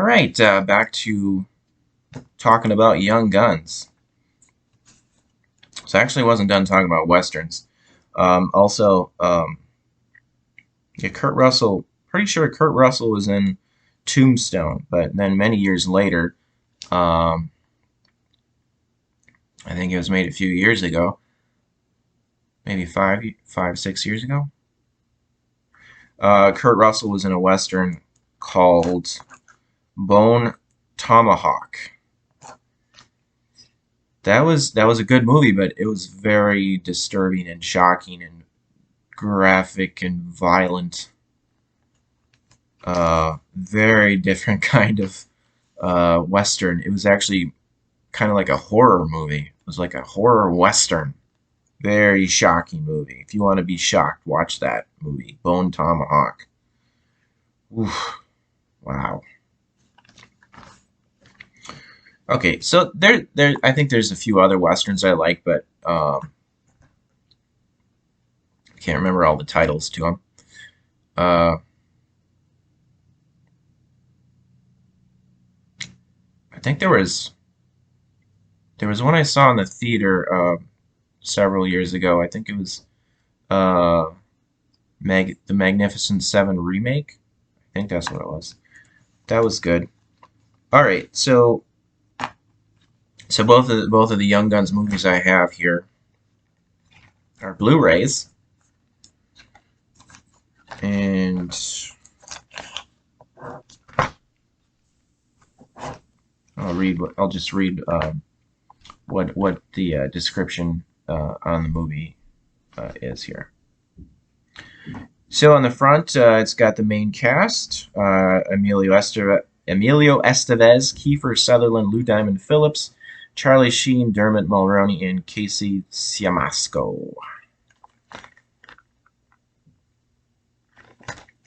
right, back to talking about Young Guns. So I actually wasn't done talking about westerns. Yeah, Kurt Russell. Pretty sure Kurt Russell was in Tombstone, but then many years later, um, I think it was made a few years ago, maybe 6 years ago. Kurt Russell was in a western called Bone Tomahawk. That was a good movie, but it was very disturbing and shocking and graphic and violent. Very different kind of western. It was actually kind of like a horror movie. It was like a horror western. Very shocking movie. If you want to be shocked, watch that movie, Bone Tomahawk. Oof, wow. Okay, so there. I think there's a few other westerns I like, but I can't remember all the titles to them. Uh, I think there was one I saw in the theater several years ago. I think it was uh, the Magnificent Seven remake. I think that's what it was. That was good. All right, so both of the Young Guns movies I have here are Blu-rays, and I'll just read what the description on the movie is here. So on the front, it's got the main cast: Emilio Estevez, Kiefer Sutherland, Lou Diamond Phillips, Charlie Sheen, Dermot Mulroney, and Casey Siamasco.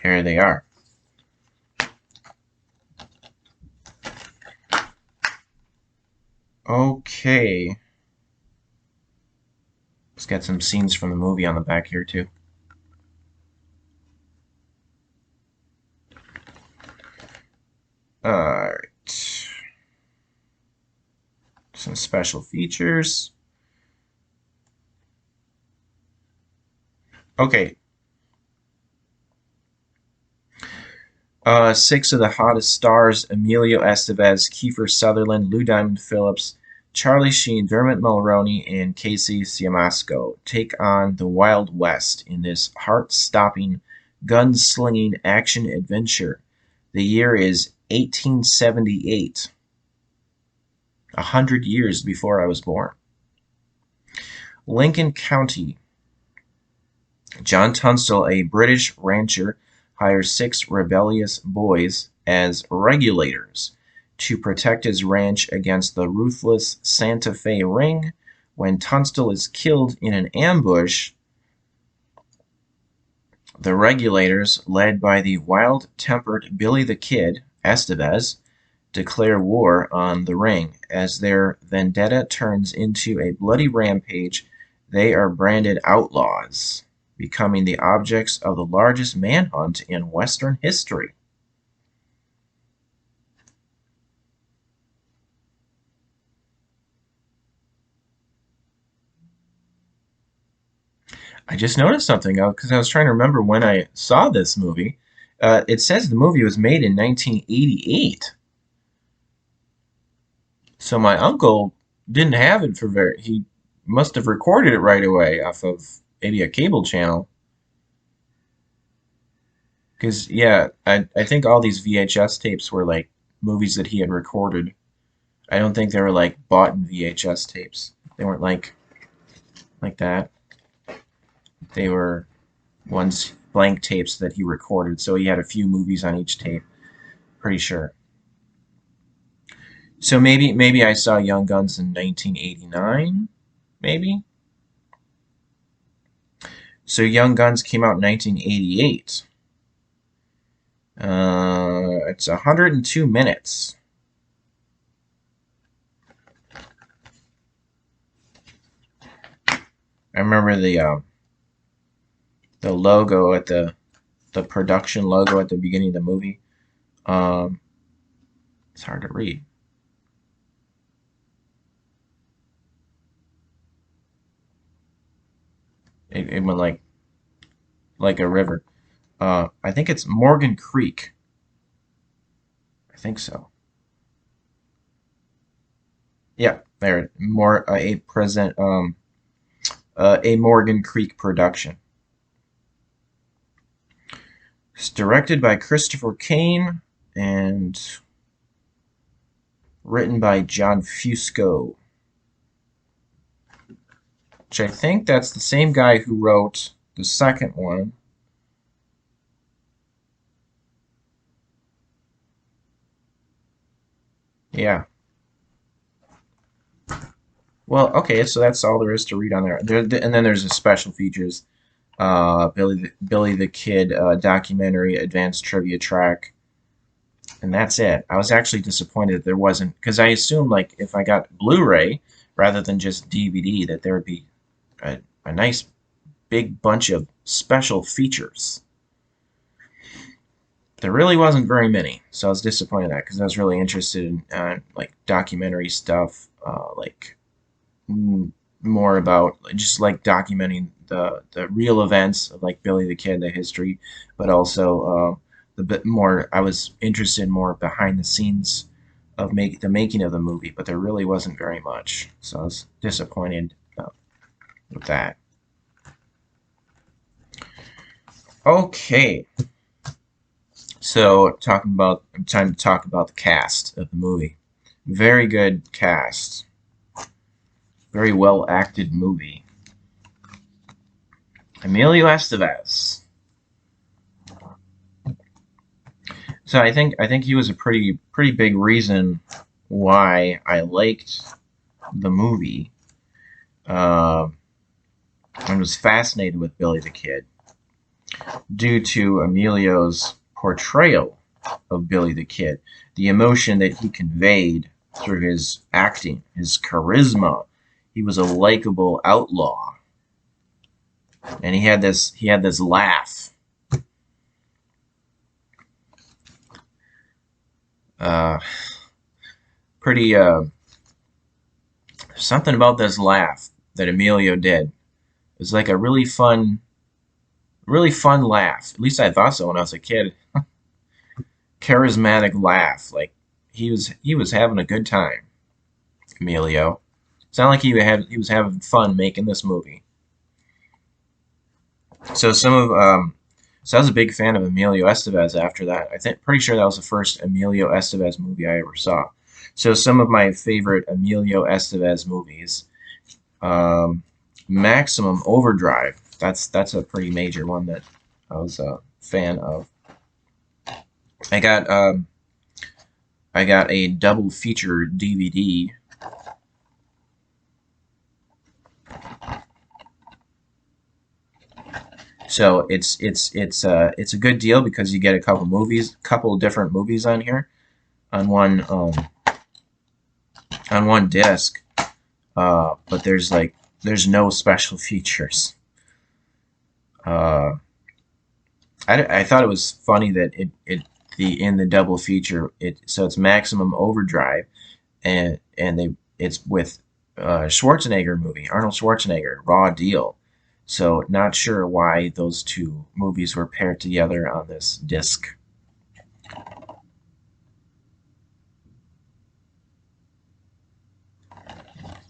Here they are. Okay. It's got some scenes from the movie on the back here too. Alright. Some special features. Okay. Six of the hottest stars: Emilio Estevez, Kiefer Sutherland, Lou Diamond Phillips, Charlie Sheen, Dermot Mulroney, and Casey Siamasco take on the Wild West in this heart-stopping, gun-slinging action-adventure. The year is 1878, 100 years before I was born. Lincoln County. John Tunstall, a British rancher, hires 6 rebellious boys as regulators to protect his ranch against the ruthless Santa Fe Ring. When Tunstall is killed in an ambush, the regulators, led by the wild-tempered Billy the Kid, Estevez, declare war on the Ring. As their vendetta turns into a bloody rampage, they are branded outlaws, becoming the objects of the largest manhunt in Western history. I just noticed something because I was trying to remember when I saw this movie. It says the movie was made in 1988. So my uncle didn't have it for very. He must have recorded it right away off of maybe a cable channel. Because, yeah, I think all these VHS tapes were like movies that he had recorded. I don't think they were like bought in VHS tapes. They weren't like that. They were ones blank tapes that he recorded. So he had a few movies on each tape. Pretty sure. So maybe I saw Young Guns in 1989. Maybe. So Young Guns came out in 1988. It's 102 minutes. I remember the logo at the production logo at the beginning of the movie. Um, It's hard to read. It went like a river. I think it's Morgan Creek. I think so. Yeah, there. More a Morgan Creek production. It's directed by Christopher Kane and written by John Fusco, which I think that's the same guy who wrote the second one. Yeah. Well, okay, so that's all there is to read on there. And then there's the special features. Billy the Kid documentary, advanced trivia track, and that's it. I was actually disappointed that there wasn't, because I assumed like if I got Blu-ray rather than just DVD, that there would be a nice big bunch of special features. There really wasn't very many, so I was disappointed in that because I was really interested in like documentary stuff, like more about just like documenting the real events of like Billy the Kid, the history, but also the bit more. I was interested more behind the scenes of the making of the movie, but there really wasn't very much, so I was disappointed with that. Okay, so time to talk about the cast of the movie. Very good cast. Very well acted movie. Emilio Estevez. So I think he was a pretty big reason why I liked the movie. Uh, I was fascinated with Billy the Kid due to Emilio's portrayal of Billy the Kid, the emotion that he conveyed through his acting, his charisma. He was a likable outlaw, and he had this laugh. Uh, pretty something about this laugh that Emilio did. It was like a really fun laugh. At least I thought so when I was a kid. Charismatic laugh. Like he was having a good time. Emilio. Sounded like he was having fun making this movie. So some of so I was a big fan of Emilio Estevez after that. I think pretty sure that was the first Emilio Estevez movie I ever saw. So some of my favorite Emilio Estevez movies. Um, Maximum Overdrive. That's a pretty major one that I was a fan of. I got um, I got a double feature DVD. So it's a good deal because you get a couple different movies on here on one disc. But there's no special features. Uh, I thought it was funny that it the in the double feature it's Maximum Overdrive and it's with Schwarzenegger movie, Arnold Schwarzenegger, Raw Deal. So not sure why those two movies were paired together on this disc.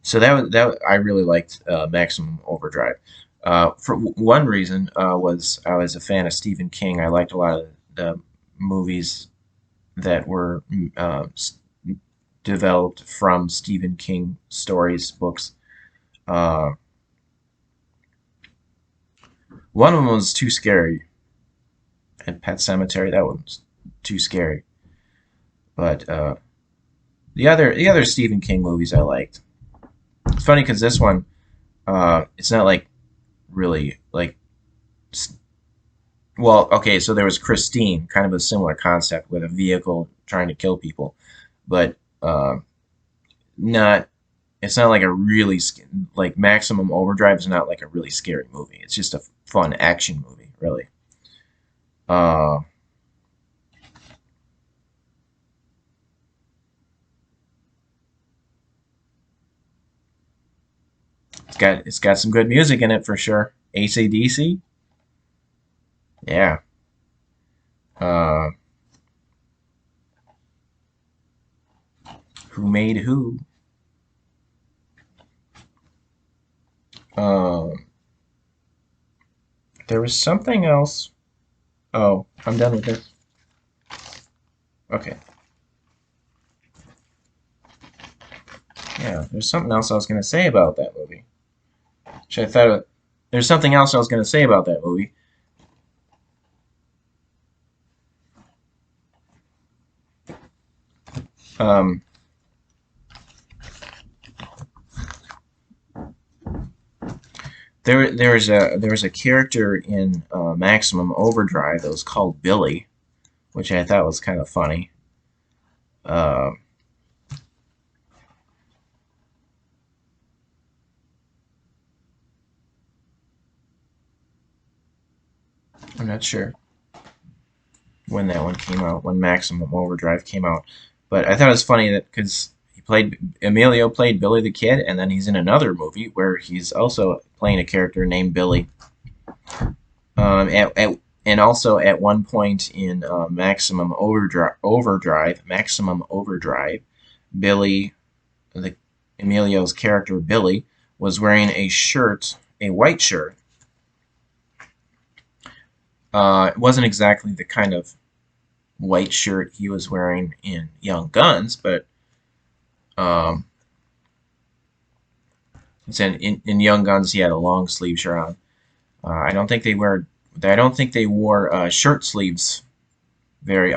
So that I really liked Maximum Overdrive. For one reason was I was a fan of Stephen King. I liked a lot of the movies that were developed from Stephen King stories, books. Uh, One of them was too scary. And Pet Cemetery, that one was too scary. But the other Stephen King movies I liked. It's funny because this one, it's not like really like. Well, okay, so there was Christine, kind of a similar concept with a vehicle trying to kill people, but not. It's not like a really like Maximum Overdrive is not like a really scary movie. It's just a fun action movie, really. Uh, It's got some good music in it for sure. AC/DC, yeah. Uh, who made who? Um, there was something else. Oh, I'm done with this. Okay. Yeah, there's something else I was gonna say about that movie. Which I thought there's something else I was gonna say about that movie. Um, there was a character in Maximum Overdrive that was called Billy, which I thought was kind of funny. Uh, I'm not sure when that one came out, when Maximum Overdrive came out, but I thought it was funny that because Emilio played Billy the Kid, and then he's in another movie where he's also playing a character named Billy. And also at one point in Maximum Overdrive, Billy, the Emilio's character Billy, was wearing a white shirt. It wasn't exactly the kind of white shirt he was wearing in Young Guns, but um, in Young Guns he had a long sleeve shirt on. I don't think they wear. I don't think they wore shirt sleeves very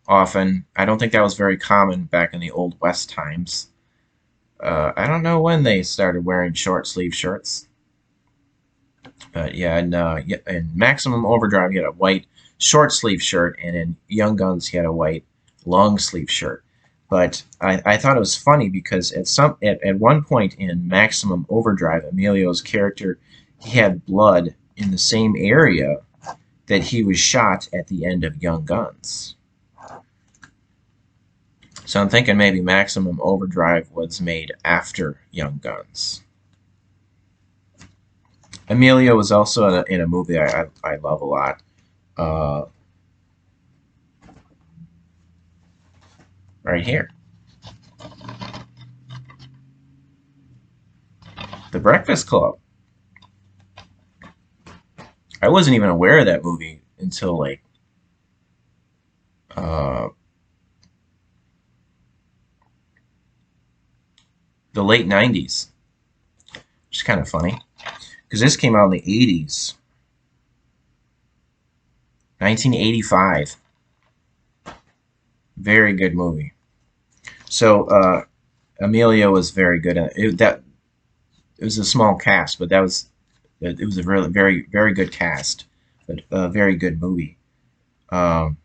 often. I don't think that was very common back in the Old West times. I don't know when they started wearing short sleeve shirts, but yeah, yeah, in Maximum Overdrive he had a white short sleeve shirt, and in Young Guns he had a white long sleeve shirt. But I thought it was funny because at one point in Maximum Overdrive, Emilio's character, he had blood in the same area that he was shot at the end of Young Guns. So I'm thinking maybe Maximum Overdrive was made after Young Guns. Emilio was also in a movie I love a lot. Uh, right here, The Breakfast Club. I wasn't even aware of that movie until like uh, the late '90s, which is kind of funny because this came out in the '80s, 1985. Very good movie. So Emilio was very good at it. It was a small cast, but it was a really very good cast, but a very good movie. Um,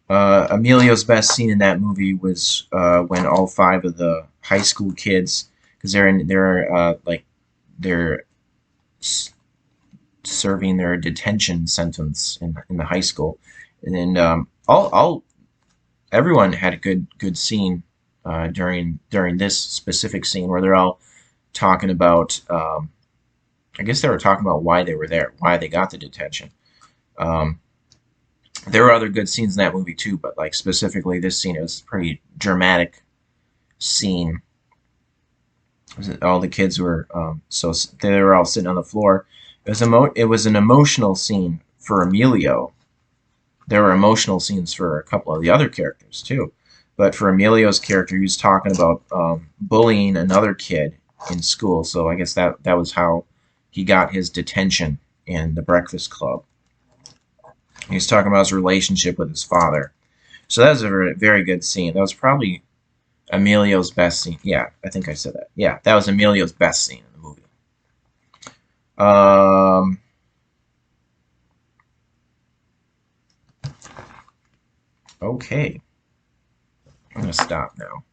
Emilio's best scene in that movie was when all five of the high school kids, because they're serving their detention sentence in the high school, and then all everyone had a good scene during this specific scene where they're all talking about. I guess they were talking about why they were there, why they got the detention. Um, there were other good scenes in that movie too, but like specifically this scene, it was a pretty dramatic scene. All the kids were so they were all sitting on the floor. It was an emotional scene for Emilio. There were emotional scenes for a couple of the other characters too, but for Emilio's character, he was talking about bullying another kid in school. So I guess that was how he got his detention in the Breakfast Club. He was talking about his relationship with his father. So that was a very good scene. That was probably Emilio's best scene. Yeah, I think I said that. Yeah, that was Emilio's best scene in the movie. Um, okay, I'm gonna stop now.